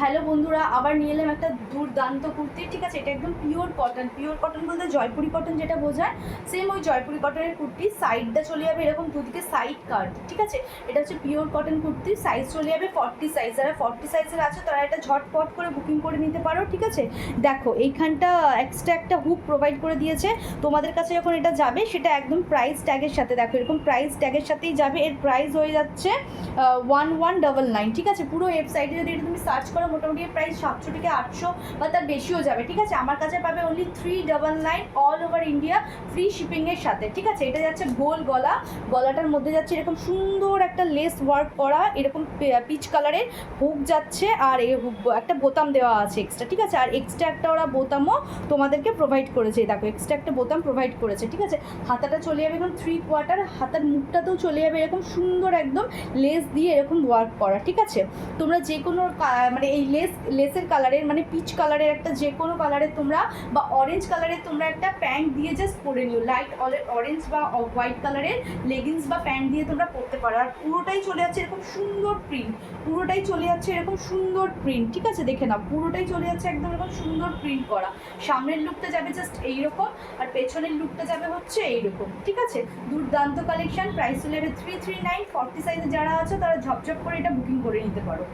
Hello বন্ধুরা, আবার নিয়ে এলাম একটা দুর্দান্ত কুর্তি। ঠিক আছে, এটা একদম পিওর কটন। পিওর কটন বলতে জয়পুরি কটন যেটা বোঝায়, সেম ওই জয়পুরি কটনের কুর্তি। সাইডটা চলে যাবে এরকম দুদিকে সাইড কাট। ঠিক আছে, এটা হচ্ছে পিওর কটন কুর্তি। সাইজ চলে যাবে 40 সাইজ। যারা 40 সাইজের আছে তারা এটা ঝটপট করে বুকিং করে নিতে পারো। ঠিক আছে, দেখো এইখানটা এক্সট্রা একটা হুক প্রোভাইড করে দিয়েছে। তোমাদের কাছে যখন এটা যাবে সেটা একদম প্রাইস ট্যাগের সাথে, দেখো এরকম প্রাইস ট্যাগের সাথেই যাবে। এর প্রাইস হয়ে যাচ্ছে 1199। ঠিক আছে, পুরো ওয়েবসাইটে যদি এটা তুমি সার্চ করো মোটামুটি প্রাইস 700 থেকে 800 বা তার বেশিও যাবে। ঠিক আছে, আমার কাছে পাবে only 399 all over India, free শিপিংয়ের সাথে। ঠিক আছে, এটা যাচ্ছে গোল গলা। গলাটার মধ্যে যাচ্ছে এরকম সুন্দর একটা লেস ওয়ার্ক করা, এরকম পিচ কালারের হুক যাচ্ছে। আর একটা বোতাম দেওয়া আছে এক্সট্রা। ঠিক আছে, আর এক্সট্রা একটা ওরা বোতামও তোমাদেরকে প্রোভাইড করেছে। দেখো এক্সট্রা একটা বোতাম প্রোভাইড করেছে। ঠিক আছে, হাতাটা চলে যাবে এরকম 3/4, হাতার মুখটাতেও চলে যাবে এরকম সুন্দর একদম লেস দিয়ে এরকম ওয়ার্ক করা। ঠিক আছে, তোমরা যে কোনো মানে এই লেসের কালারের মানে পিচ কালারের একটা যে কোনো কালারের তোমরা বা অরেঞ্জ কালারের তোমরা একটা প্যান্ট দিয়ে জাস্ট পরে নিও। লাইট অরেঞ্জ বা হোয়াইট কালারের লেগিংস বা প্যান্ট দিয়ে তোমরা পরতে পারো। আর পুরোটাই চলে যাচ্ছে এরকম সুন্দর প্রিন্ট, পুরোটাই চলে যাচ্ছে এরকম সুন্দর প্রিন্ট। ঠিক আছে, দেখে নাও পুরোটাই চলে যাচ্ছে একদম এরকম সুন্দর প্রিন্ট করা। সামনের লুকটা যাবে জাস্ট এইরকম, আর পেছনের লুকটা যাবে হচ্ছে এইরকম। ঠিক আছে, দুর্দান্ত কালেকশন। প্রাইস চলে যাবে 339। 40 সাইজে যারা আছে তারা ঝপঝপ করে এটা বুকিং করে নিতে পারো।